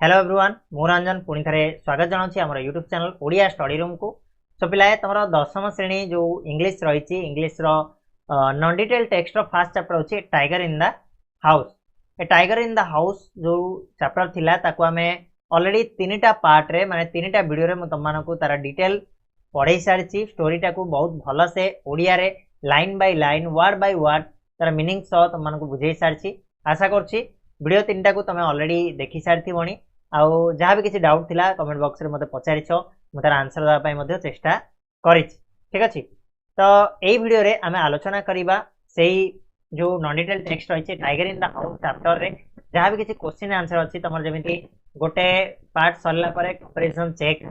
Hello everyone मु रंजन पुणी थे स्वागत जनाऊँ आम YouTube channel Odia study room को। सो पिलाए तुम दशम श्रेणी जो इंग्लिश रही English non detail text first chapter होची tiger in the house. A tiger in the house जो चैप्टर थिला ताको आमे ऑलरेडी तीनटा पार्ट रे माने तीनटा वीडियो रे तुम मानकु तारा डिटेल पढ़ाई सारी स्टोरीटा को बहुत भल से ओडिया रे line by line word by word तार मीनिंग सह तुम मानकु बुझाई सारी। आशा करछि वीडियो तीनटा को तुम ऑलरेडी देखि सारी बणी आउ जहाँ भी किसी डाउट थिला कमेंट बॉक्स रे मते पचारिछ मु तार आंसर देबा पई मध्ये चेष्टा करिछ। ठीक अछि तो एई वीडियो रे आमे आलोचना करिबा सेही जो नॉन डिटेल टेक्स्ट रहिছে tiger in the house chapter रे जहाँ भी किसी क्वेश्चन आंसर अछि तमर जेमिति गोटे पार्ट सरला परे कंपैरिजन चेक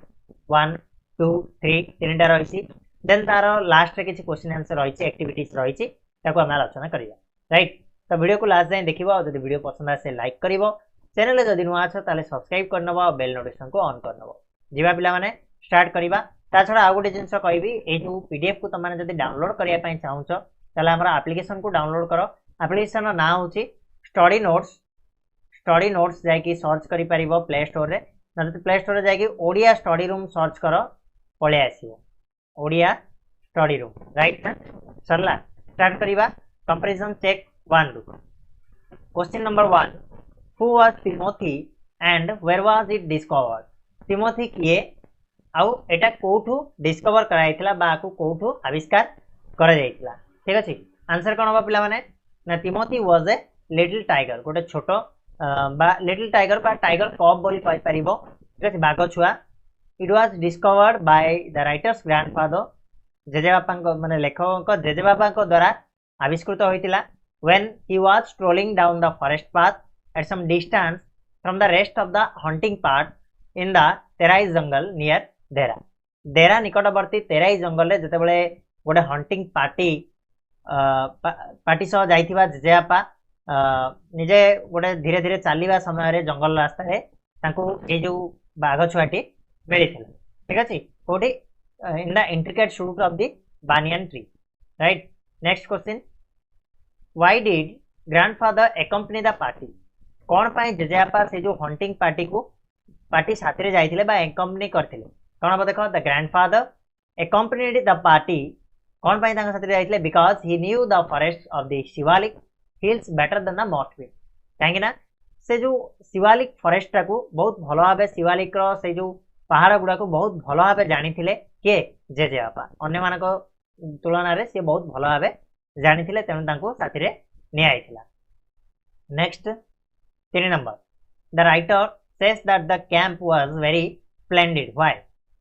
1 2 3 तीनटा रहिछि देन तार लास्ट रे किसी क्वेश्चन आंसर रहिছে एक्टिविटीज रहिछि ताको आमे आलोचना करिया। राइट तो वीडियो को लास्ट जाए देखिबो जदि वीडियो पसंद आसे लाइक करिवो चैनल जदि नुआ छ ताले सब्सक्राइब करनबो और बेल नोटिफिकेशन को ऑन करनबो। जीवा पिला माने स्टार्ट करिबा ता छडा आ गोटे जिंस कहबी ए जो पीडीएफ को तमाने जदि डाउनलोड करिया पई चाहूछ ताले हमरा एप्लीकेशन को डाउनलोड करो। एप्लीकेशन ना होची स्टडी नोट्स जाय कि सर्च करि परिबो प्ले स्टोर रे न तो प्ले स्टोर रे जाय कि ओडिया स्टडी रूम सर्च करो पळे आसीबो ओडिया स्टडी रूम। राइट ना सरला स्टार्ट करिबा comparison check 1 question number 1 Who was Timothy and where was it discovered? Timothy किए आउ एटा कोठू डिस्कवर कराइथिला बा को कोठू आविष्कार करा जाइथिला। ठीक अछि आंसर कोन बा पिला माने ना Timothy was a little tiger गोटे छोटो बा लिटिल टाइगर बा टाइगर कब बोली पाइ परिबो। ठीक अछि बाघ छुआ। It was discovered by the writer's grandfather जेजेबापा माने लेखक जेजेबापा द्वारा आविष्कृत होइतिला when he was strolling down the forest path at some distance from the rest of the hunting part in the Terai jungle near Dera. Dera निकटवर्ती तेराई जंगल रे जते बेले गोटे hunting party सह जाइथिबा जेजेबापा निजे गोटे धीरे धीरे चलीबा समय रे जंगल रास्ता रे तांको ए जो बाघ छुआटी मिलिथिला। ठीक अछि कोठी in the intricate shoot of the banyan tree. Right next question Why did grandfather accompany the party? कौन पाई जेजेबापा से जो हंटिंग पार्टी साथी रे जाइथिले बा accompany करथिले कोन बा देखो the grandfather accompanied the party कौन पाई तांग साथी रे जाइथिले because he knew the forest of the Shivalik hills better than the Mossville। काहेकि ना से जो शिवालिक फॉरेस्ट को बहुत भलो भाबे शिवालिक रो से जो पहाड़ गुडा को बहुत भलो भाबे जानिथिले के जेजेबापा अन्य मानको तुलना रे से बहुत भलो भाबे जानिथिले तेनु तांको साथी रे ने आइथिला। Next 3 number the writer says that the camp was very splendid. Why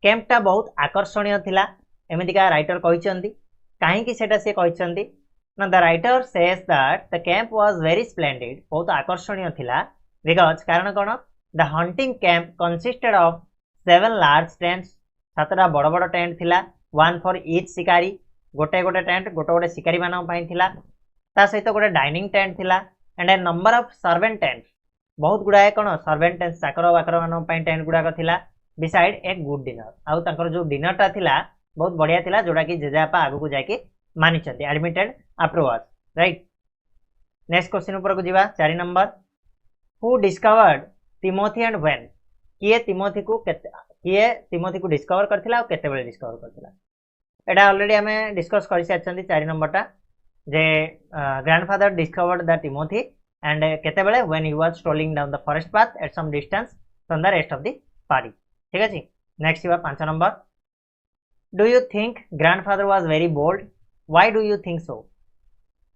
camp ता बहुत आकर्षणीय थिला एमिति का राइटर कहिसंती काहे कि सेटा से कहिसंती ना the writer says that the camp was very splendid बहुत आकर्षणीय थिला बिकॉज़ कारण कोन the hunting camp consisted of 7 large tents सातटा बड़ बड़ टेंट थिला वन फॉर ईच शिकारी गोटे गोटे टेंट गोटे गोटे शिकारी मानक पई थिला ता सहित गोटे डाइनिंग टेंट थिला and A number of servant tent बहुत गुडाए कोन सर्वेंट टेंट चाकर बाकर मानक पई टेंट गुडा थिला बिसाइड ए गुड डिनर आउ तांकर जो डिनर ता थिला बहुत बढ़िया थिला जोडा कि जेजेबापा आगु को जाके मानिचंती admitted afterwards. Right next question ऊपर को जीवा 4 number who discovered Timothy and when किए टिमोथी को डिस्कवर करथिला और केते बेले डिस्कवर करथिला एटा ऑलरेडी हमें डिस्कस कर सारछंती 4 नंबरटा जे grandfather discovered the Timothy and केते बेले when he was strolling down the forest path at some distance from the rest of the party. ठीक अछि नेक्स्ट हुआ 5 number do you think grandfather was very bold. Why do you think so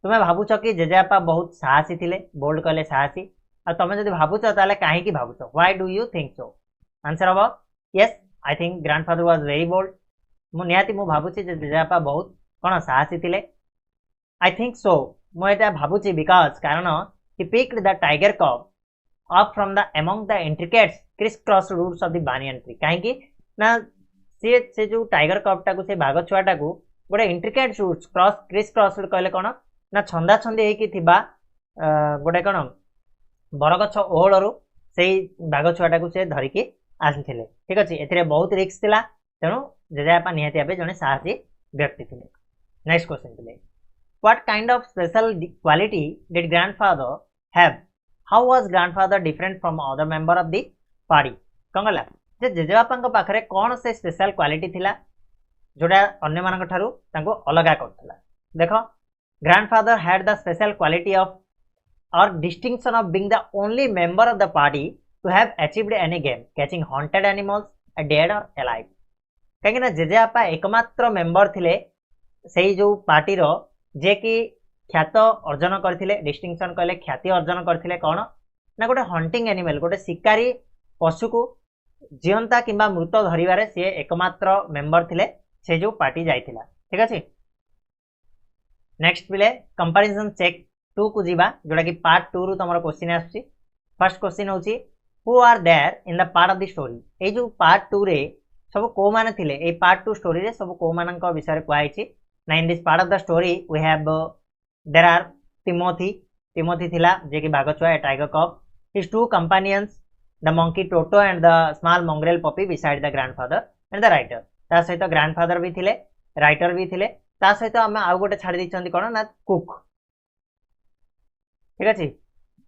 तुमे भाबुछ कि जेजेबापा बहुत साहसी थिले bold कहले साहसी आ तमे जदि भाबुछ ताले काहे कि भाबुछ why do you think so answer हो yes I think grandfather was very bold मु निहाती मु भाबुची जे जेजेबापा बहुत कोन साहसी थिले। आई थिंक सो मु एटा भाबुची बिकॉज़ कारण he picked the tiger cub up from the among the intricate criss cross roots of the banyan tree काहे कि ना से जो टाइगर कबटा को से बाघ छुआटा को गोटे intricate roots criss cross root कहले कोन ना छंदा छंदी हे कि थिबा गोटे कोन बरगछ ओहळरू सेही बाघ छुआटा को से धरिकी आसिथिले। ठीक अछि एथिरे बहुत रिस्क थिला तेणु जेजेबापा निहाती भाबे जने साहसी व्यक्ति थिले। नेक्स्ट क्वेश्चन थिले what kind of special quality did grandfather have how was grandfather different from other member of the party कौन गला जे जेजेबापा पाखरे कौन से स्पेशल क्वालिटी थिला जोटा अन्य मानक ठारू तांको अलगा करथला देख grandfather had the special quality of और distinction of being the only member of the party to have achieved any game catching haunted animals dead और अलाइव कहीं ना जेजेबापा एकमात्र मेंबर थिले सेही जो पार्टी रो जे कि ख्यात अर्जन करथिले डिस्टिंक्शन कहले ख्याति अर्जन करथिले कौन ना गोटे हंटिंग एनिमल गोटे शिकारी पशु को जीवंता किंबा मृत धरिबारे से एकमात्र मेंबर थिले से जो पार्टी जाइथिला ठीक अछि नेक्स्ट पिले कंपैरिजन चेक 2 को जीवा जोटा कि पार्ट 2 रु तमरो क्वेश्चन आछि फर्स्ट क्वेश्चन होछि who are there in the part of the story ए जो पार्ट 2 रे सब को माने थिले ए पार्ट 2 स्टोरी रे सब को मानन को विषय कुआई छि ना in this part of the story we have there are Timothy थिला जे कि बागछुआ a tiger cub his two companions the monkey Toto and the small mongrel puppy beside the grandfather and the writer ता सहित grandfather भी थिले writer भी थिले ता सहित हम आउ गोटे छाड़ी दिछंती कोन ना कुक ठीक अछि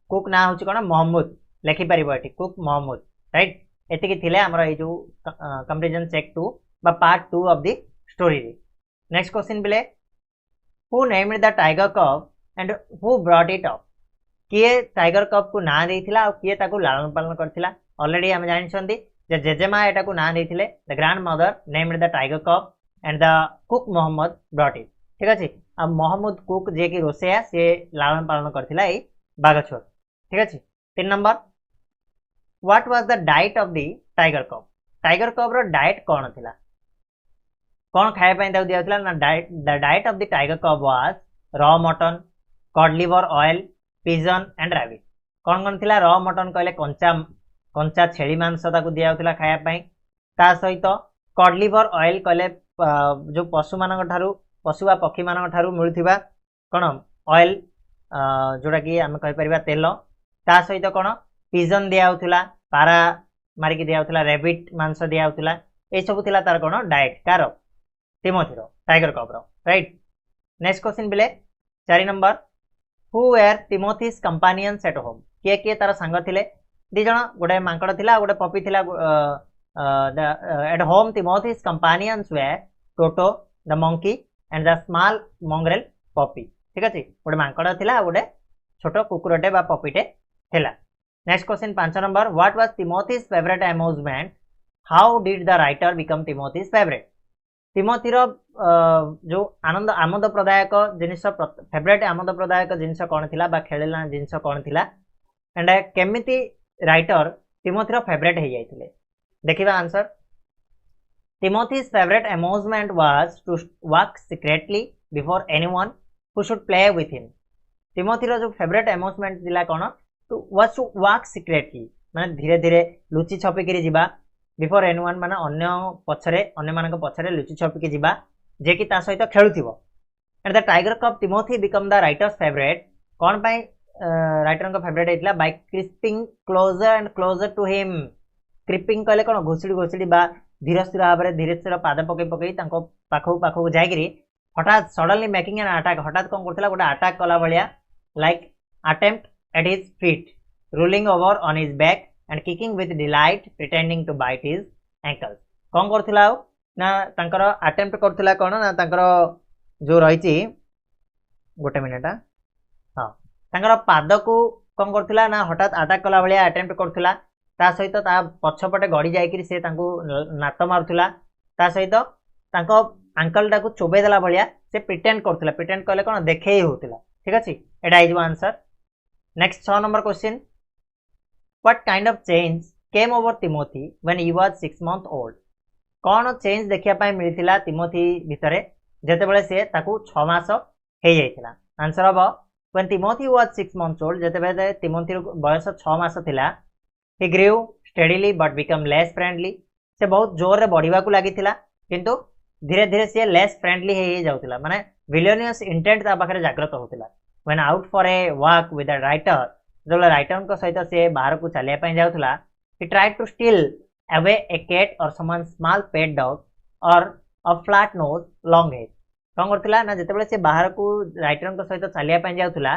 कुक ना होछि कोन मोहम्मद लेखि परिबो एठी कुक मोहम्मद राइट एतिकी थिले हमर ए जो कंपैरिजन चेक 2 बा part 2 of the story next question बिले who named the tiger cub and who brought it up किए टाइगर कप को ना देथिला और किए ताको लालन पालन करथिला ऑलरेडी हम जानिछंती जे जेजेमा एटा को ना देथिले the grandmother named the tiger cub and the cook Mohammed brought it ठीक अछि अब मोहम्मद कुक जे कि रोसेया से लालन पालन करथिला ए बागछोर ठीक अछि 3 number what was the diet of the tiger cub रो डाइट कोन थिला कौन खाए पाई दाउ दियाउतला ना the diet of the tiger cub was raw mutton cod liver oil pigeon and rabbit कौन थिला रॉ मटन कहले कंचा छेली मांस ताकू दियाउतला खाया पाई ता सहित कॉड लिवर ऑयल कहले जो पशु मानक ठारू पशु वा पक्षी मानक ठारू मिलुथिबा कोन ऑयल जोड़ा कि हम कहि परिबा तेल ता सहित कोन पिजन दियाउतला पारा मारिक दियाउतला रैबिट मांस दियाउतला ए सब थिला तार कोन डाइट कार टिमोथीरो टाइगर कप रो राइट नेक्स्ट क्वेश्चन बिले 4 number who were Timothy's companions at home के तार संग थिले दी जण गोटे मांकड़ थिला गोटे पपी थिला at home Timothy's companions were Toto the monkey and the small mongrel puppy ठीक अछि गोटे मांकड़ थिला गोटे छोटो कुकुरटे बा पपीटे थिला next question 5 number what was Timothy's favourite amusement how did the writer become Timothy's favourite टिमोथीर जो आनंद आमोदप्रदायक जिनिस फेवरेट आमोदप्रदायक जिनिस कौन थिला बा खेलना जिनिस कौन थिला एंड केमिति राइटर टिमोथीर फेवरेट हे जाइथिले देखिबा answer Timothy's favourite amusement was to work secretly before anyone who should play with him टिमोथीर जो फेवरेट अम्यूजमेंट थिला कोन टू वर्क सीक्रेटली माने धीरे धीरे लुचि छपिकरी जिबा बिफोर एनीवन माने अन्य पछरे अन्य मानक पछरे लुचि छपिकी जिबा जे कि ता सहित खेलुथिबो and the tiger cub Timothy become the writer's favourite कोन पाई राइटर का फेवरेट हेतला by creeping closer and closer to him creeping कहले कोन घोसड़ी बा धीरे स्थिर पाद पकई पकई तांको पाखो जायगिरी हठात सडनली मेकिंग एन अटैक हठात कोन करथिला गोटे अटैक कला भलिया like attempt at his feet rolling over on his back and kicking with delight pretending to bite his ankles कौन करथिला ना तांकर अटेम्प्ट करथिला कोन ना तांकर जो रहिछि गोटे मिनिट हां तांकर पाद को कौन करथिला ना हठात अटैक कला भलिया अटेम्प्ट करथिला ता सहित ता पछपटे गडी जायकरी से तांको नात मारथिला ता सहित तांको अंकल टाको चोबे देला भलिया से प्रिटेंड करथिला प्रिटेंड कहले कोन देखेई होतिला ठीक अछि एटा is answer next 6 number question What kind of change came over Timothy when he was 6 months old? कौन चेंज देखिया पाई मिलिथिला तिमोथी भितरे जेतेबेले से ताकू 6 मास हे जाइथिला आंसर हबो when Timothy was 6 months old जेतेबेले तिमोथी बयस 6 मास थिला he grew steadily but became less friendly से बहुत जोर रे बढ़िबा को लागिथिला किंतु धीरे धीरे से लेस फ्रेंडली हे जाउथिला माने विलियनियस इंटेंट ता पाखरे जागृत होतिला when out for a walk with a writer जो राइटर को सहित से बाहर को चलिया पाई जाउथला he tried to steal away a cat or someone small pet dog or a flat nose long head कौन करथिला ना जेतेबेले से बाहर को राइटर को सहित चलिया पाई जाउथला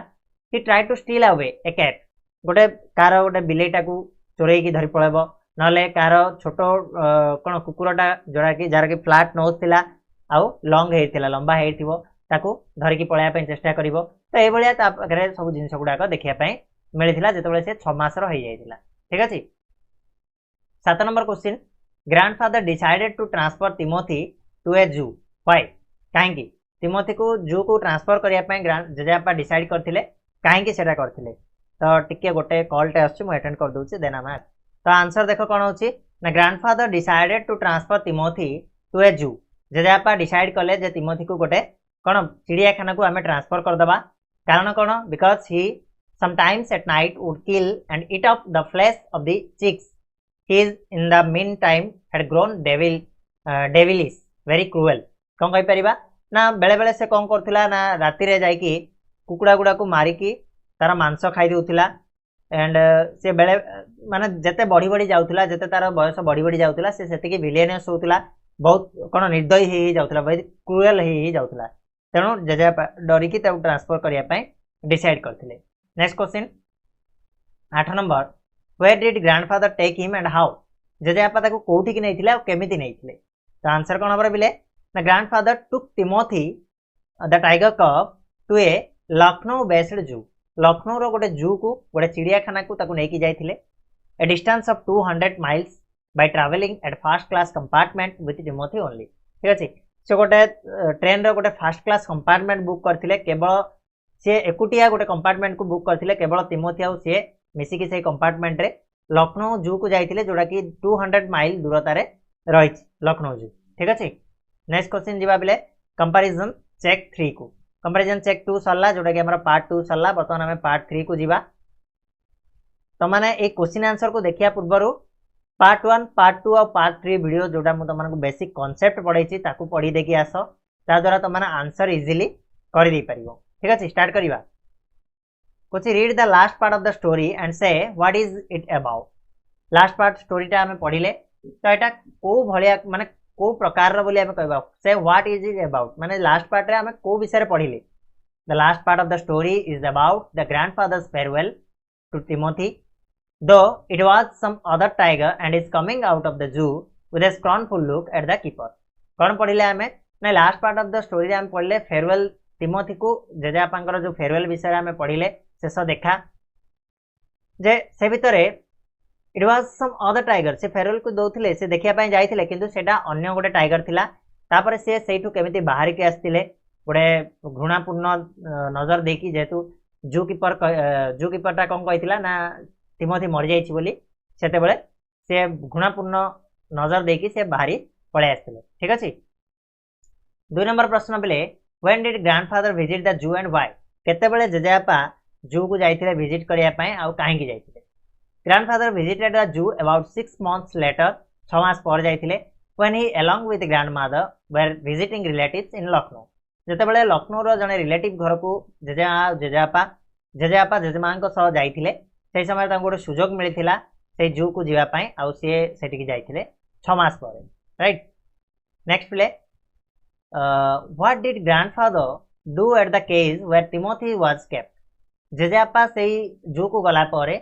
he tried to steal away a cat गोटे कार गोटे बिलेटा को चोरई की धरि पळेबो नले कार छोट कौन कुकुरटा जोड़ा कि जार कि फ्लाट नोज थिला आउ लंग हेइथिला लंबा हेइथिबो ताकू धरिकी पळाया पई चेष्टा करिवो तो ए भलिया ता पाखरे सब जिंस गुडाक देखिया पई मिलिथिला जेतेबेले से 6 मासर होई जाइथिला ठीक अछि 7 number question grandfather decided to transfer Timothy to a zoo why काहेकि तिमोथी को जू को ट्रांसफर करिया पई जेजेबापा डिसाइड करथिले काहेकि सेटा करथिले तो टिके गोटे कॉल टे आछी मु अटेंड कर दोछि देन हम तो आंसर देखो कौन होची ना grandfather decided to transfer Timothy to a zoo जेजेबापा डिसाइड कले जे तिमोथी को गोटे कौन चिड़ियाखाना को आम ट्रांसफर करदे कारण कौन because he sometimes at night would kill and eat up the flesh of the chicks he is in the mean time had grown devilish very cruel कौन कहि परिबा ना बेले बेले से कौन करथिला ना राति रे जाई कुकुड़ा गुड़ा को मारिकी तार मांस खाई देउथिला एंड से बेले माने जते बढ़ी बढ़ी जाउथिला जते तार बयस बढ़ी बढ़ी जाउथिला से सेतिकी विलेनियस होउथिला बहुत कौन निर्दयी ही जाउथिला बहुत क्रुएल ही जाउथिला तेणु जेजेबापा डरिकी ताऊ ट्रांसफर करिया पई डिसाइड करथिले next question 8 number where did grandfather take him and how जेजेबापा ताको कोठी की नैथिले और केमिति नैथिले तो आंसर कोन हबर बिले ना grandfather took Timothy the tiger कब टू ए लखनऊ बेस्ड जू लखनऊ रो गोटे जू को गोटे चिड़ियाखाना को ताको नेकी जाइथिले a distance of 200 miles by travelling at first class compartment with Timothy only ठीक अछि से गोटे ट्रेन रो गोटे फर्स्ट क्लास कंपार्टमेंट बुक करथिले केवल से एकुटिया गोटे कंपार्टमेंट को बुक करथिले केवल तिमोथी आउ से मिसिकी से कंपार्टमेंट रे लखनऊ जू को जाइथिले जोडा कि 200 माइल दूरता रे रहिछ लखनऊ जू ठीक अछि नेक्स्ट क्वेश्चन जिबा बेले कंपैरिजन चेक 3 को कंपैरिजन चेक 2 सरला जोडा कि हमरा पार्ट 2 सरला बर्तमान हमें पार्ट 3 को जिबा तो माने ए क्वेश्चन आंसर को देखिया पूर्वरु पार्ट 1 पार्ट 2 और पार्ट 3 वीडियो जोडा मु तमन को बेसिक कांसेप्ट पढाइछि ताकू पढी देखि आसो ता द्वारा तमन आंसर इजीली करि दै परिबो ठीक अछि स्टार्ट करिवा कुछ read the last part of the story and say what is it about last part स्टोरीटा हमें पढ़िले तो एटा को भलिया माने को प्रकार रो बोली हमें कहबा से व्हाट इज इट अबाउट माने लास्ट पार्ट रे हमें को विषय रे पढ़िले the last part of the story is about the grandfather's farewell to Timothy though it was some other tiger and is coming out of the zoo with a scornful look at the keeper कौन पढ़िले हमें ना last part of the story रे हम पढ़ले farewell Timothy को जेजेबापांकर जो farewell विषय हमें पढ़िले शेष देखा जे से भितरे it was some other tiger से फेयरवेल को दउथिले से देखिया पई जाइथिले किंतु सेटा अन्य गोटे टाइगर थिला तापर से सेठू केमिति बाहर के आस्तिले गोटे घृणापूर्ण नजर देखि जेतु जू कीपरटा कोन कहिथिला ना तिमोथी मर जाइछि बोली सेतेबेले से घृणापूर्ण नजर देखि से बाहरी पळे आस्तिले ठीक अछि 2 नंबर प्रश्न बेले when did grandfather visit the zoo and why केतेबेले जेजेबापा जू को जाइथिले विजिट करिया पई आ काहे की जाइथिले grandfather visited the zoo about 6 months later 6 मास पर जाइथिले when he along with grandmother were visiting relatives in Lucknow जेतेबेले लखनऊ रो जने रिलेटिव घर को जेजेबापा जेजेमां को सह जाइथिले से समय तांको गोटे सुजोग मिलिथिला से जू को जीवा पई आ से सेटिकी जाइथिले 6 मास पर right next play what did grandfather do at the cage where Timothy was kept जेजेबापा से जू को गला परे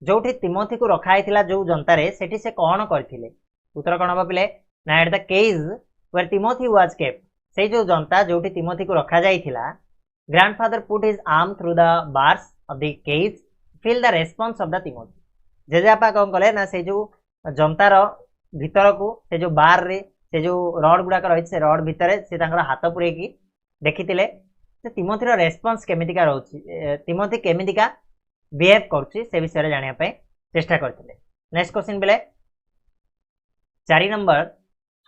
जोठी तिमोथी को रखा हैथिला जो जनतारे सेठी से कोन करथिले उत्तर कोन हबा पिले ना at the cage where Timothy was kept से जो जनता जोठी तिमोथी को रखा जाइथिला grandfather put his arm through the bars of the cage feel the response of the Timothy जेजेबापा कोन कले ना से जो जनतार भीतर को से जो बार रे से जो रड गुडा रही से रड भितर से तांकर हाथ पुरे की देखिथिले से तिमोथीर रेस्पॉन्स केमितिका रहउची तिमोथी केमितिका बिहेव करछि से विषय रे जानिया पय चेष्टा करथिले नेक्स्ट क्वेश्चन बेले 4 number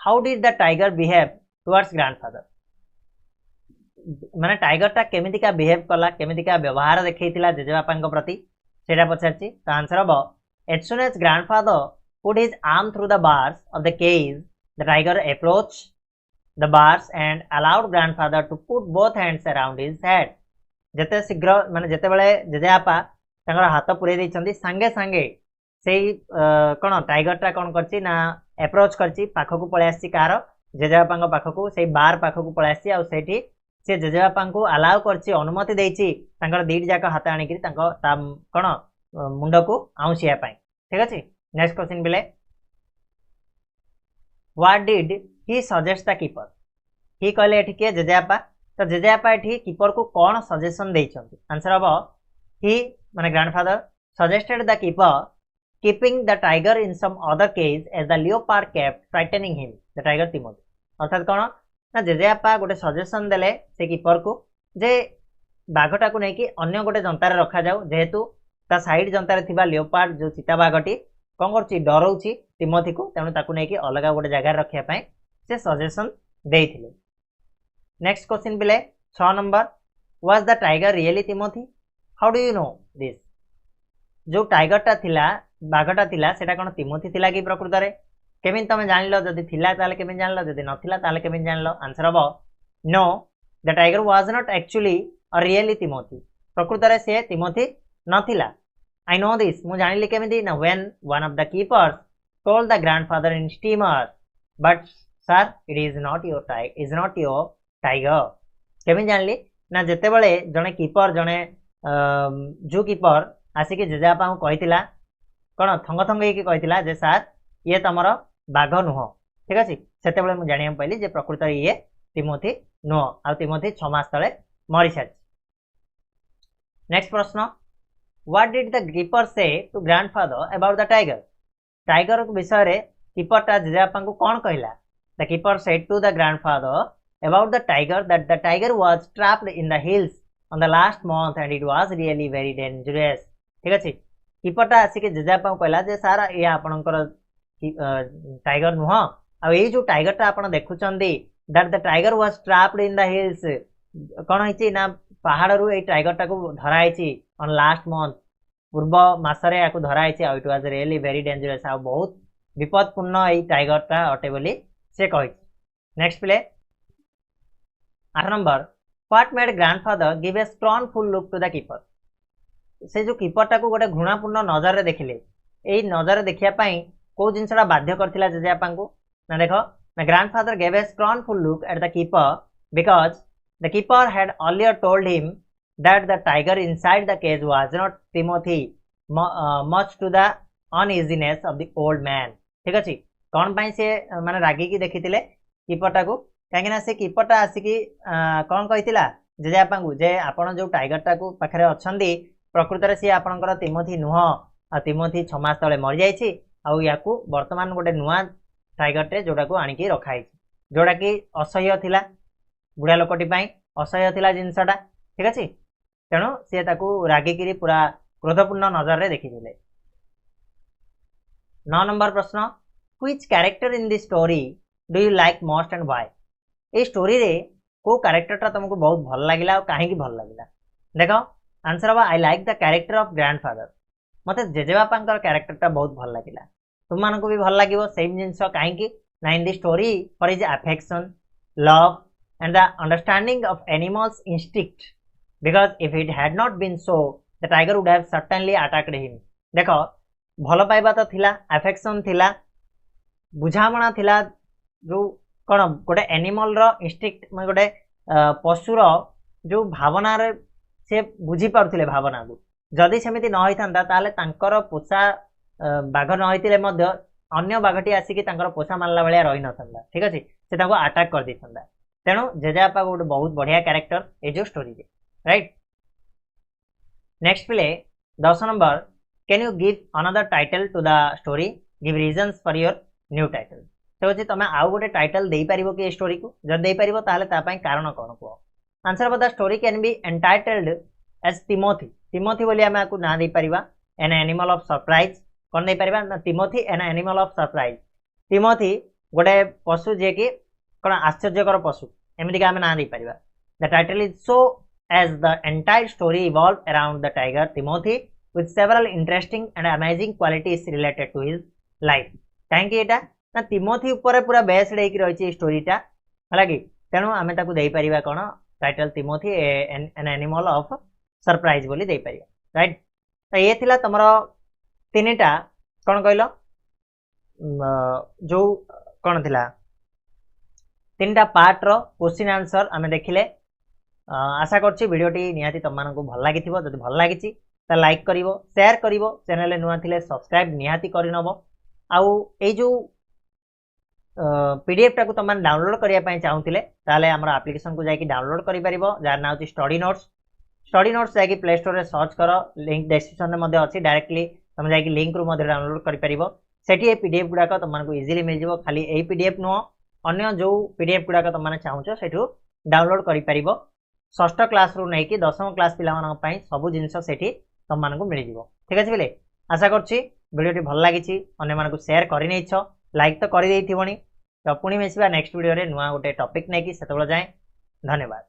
how did the tiger behave towards grandfather माने टाइगर टा केमितिका बिहेव कला केमितिका व्यवहार देखैतिला जेजेबापांक प्रति सेटा पछारछि तो आंसर हबो as soon as grandfather put his arm through the bars of the cage the tiger approach the bars and allowed grandfather to put both hands around his head जते शीघ्र माने जते बेले जेजेबापा तांकर हाथ पुरे दैछंती संगे संगे सेई कोन टाइगर टा कोन करछि ना अप्रोच करछि पाखकू पळे आछि कार जेजेबापांक पाखकू सेई बार पाखकू पळे आछि आ सेठी से जेजेबापांकू अलाउ करछि अनुमति दैछि तांकर दीड जाक हाथ आनी कि तांको ता कोन मुंड को आउसिया पई ठीक अछि नेक्स्ट क्वेश्चन बिले what did he suggest the keeper ही कहले एठी के जेजेआपा तो जेजेआपा एठी कीपर को कौन सजेशन देइछंती आंसर हबो ही माने grandfather suggested the keeper keeping the tiger in some other cage as the leopard kept frightening him the tiger Timothy अर्थात कौन ना जेजेआपा गोटे सजेशन देले से कीपर को जे बाघटा को नहीं कि अन्य गोटे जंतारे रखा जाऊ जेहेतु ता साइड जंतारे थिबा लियोपार्ड जो चिता बाघटी कौन करछि डरौछि तिमोथी को तेणु ताकू नहीं कि अलग गोटे जगह रखिया पई से सजेशन देइथिले। नेक्स्ट क्वेश्चन बिले 6 number was the tiger really Timothy how do you know this जो टाइगरटा थिला बाघटा थिला सेटा कोन तिमोथी थिला कि प्रकृत रे केमिन तमे जानलो जदी थिला ताले केमिन जानलो जदी नथिला ताले केमिन जानलो आंसर हबो no the tiger was not actually और रियली तिमोथी प्रकृत रे से तिमोथी नथिला आई नो दिस मु जानिली केमिति ना when one of the keepers told the grandfather in steamer but sir it is not your tiger केमिन जानली ना जेते बेले जने कीपर जने जू कीपर आसिक जेजेबापा को कहितिला कोन थंग थंग हेकि कहितिला जे सर ये तमर बाघ नुह ठीक अछि सेते बेले मु जानिया पइली जे प्रकृत ये तिमोथी नुह आ तिमोथी 6 मास तळे मरि सारि। नेक्स्ट प्रश्न what did the keeper say to grandfather about the tiger विषय रे कीपर ता जेजेबापा को कोन कहिला the keeper said to the grandfather about the tiger that the tiger was trapped in the hills on the last month and it was really very dangerous ठीक अछि कीपरटा आसी के जेजेबापा कहला जे सारा ये आपनकर टाइगर नुह आ ए जो टाइगरटा आपन देखुचंदी that the tiger was trapped in the hills कोन हिची ना पहाड़ रु ए टाइगरटा को धराइची on last month पूर्व मासरे याकू धराइची आ it was really very dangerous आ बहुत विपदपूर्ण ए टाइगरटा अटे बोली से कहि। Next play 8 number what made grandfather give a scornful look to the keeper से जो कीपरटा को गोटे घृणापूर्ण नजर रे देखिले एई नजर रे देखिया पई को जिंसटा बाध्य करथिला जेजेबापा को ना देखो ना grandfather give a scornful look at the keeper because the keeper had earlier told him that the tiger inside the cage was not Timothy much to the uneasiness of the old man ठीक अछि कोन पई से माने रागी की देखितिले कीपरटा को कहीं से कीपरटा आसिकी कौन कही जेजेबापा को जे आपण जो टाइगरटा को पाखे अच्छी प्रकृत में सी आपंकर तिमोथी नुह आ तिमोथी 6 मास तले मरी जाइए या बर्तमान गोटे नुआ टाइगरटे जोड़ा को आणिकी रखाई जोड़ा कि असह्य थिला बुढ़ा लोकटी असह्य थिला जिनसटा ठीक अच्छे तेणु सी रागिकी पूरा क्रोधपूर्ण नजर रे देखिथिले। 9 नंबर प्रश्न which character in this story do you like most and why a story रे को कैरेक्टरटा तुमको बहुत भल लागिला और काहे की भल लागिला देखो आंसर हवा I like the character of grandfather मते जेजेबापांकर कैरेक्टरटा बहुत भल लागिला तुम मानको भी भल लागिवो सेम जिंस काहे की ना in the story for his affection love and the understanding of animals instinct because if it had not been so the tiger would have certainly attacked him देखो भल पाइबा तो थिला अफेक्शन थिला बुझामणा थिला जो कौन गोटे एनिमल रो इंस्टिंक्ट गोटे पशुर जो भावना रे से बुझी पारुथिले भावना को जदि सेमिति न होइथांता ताले तांकर पोषा बाघ न होइतिले मध्य अन्य बाघटी आसिकी तांकर पोषा मानला भलिया रहि नथंदा ठीक अछि से ताको अटैक कर दिथंदा तेणु जेजेबापा गोटे बहुत बढ़िया कैरेक्टर ए जो स्टोरी रे right. Next play 10 number can you give another title to the story give reasons for your new title तो तुम आउ गोटे टाइटल दे पारिबो कि स्टोरी को जब दे पारिबो ताले ता पई कारण कोन को answer of the story can be entitled as Timothy Timothy बोली हम आपको ना दे पारिबा एन एनिमल ऑफ सरप्राइज कोन दे पारिबा ना Timothy an animal of surprise Timothy गोटे पशु जे कि कोन आश्चर्यकर पशु एमिति का हम ना दे पारिबा the title is so as the entire story evolve around the tiger Timothy with several interesting and amazing qualities related to his life कहीं एटा ना तिमोथी ऊपर पूरा बेस्ड होकर रही स्टोरीटा है कि तेणु आम ताकू दे पारिबा कौन title Timothy an animal of surprise बोली दे पारिबा राइट। तो ये थिला तमरो तीनटा कौन कहलो जो कौन थिला तीनटा पार्ट रो क्वेश्चन आंसर आम देखिले आशा करछि वीडियोटी निहाती तुम मानकु भल लागिथिबो जदि भल लागिछि ता लाइक करिवो शेयर करिवो चैनल नुआ थिले सब्सक्राइब निहाती करिनबो आउ ए जो पीडीएफ टाको तुम डाउनलोड करने चाहूले ताले आम एप्लिकेशन को जाकि डाउनलोड कर जार ना हूँ स्टडी नोट्स जाकि प्ले स्टोर रे सर्च कर लिंक डिस्क्रिप्शन में अच्छी डायरेक्टली तुम जाकि लिंक रू डाउनलोड कर सेठी ए पीडीएफ गुड़ाक तुमको इजिली मिल जाव खाली ए पीडीएफ नुह अन्य जो पीडीएफ गुड़ाक तुमने चाहूच सेठू डाउनलोड कर षष्ठ क्लास रू नहीं कि 10वीं क्लास पिला सब जिनस सेठी तुम मानक मिल जाव ठीक अच्छे बोले आशा करछि वीडियोटी भल लगी अन्य मानक शेयर करनी लाइक तो कर पुणी मिसवा नेक्स्ट वीडियो रे नुआ गोटे टॉपिक नहीं कि से जाए धन्यवाद।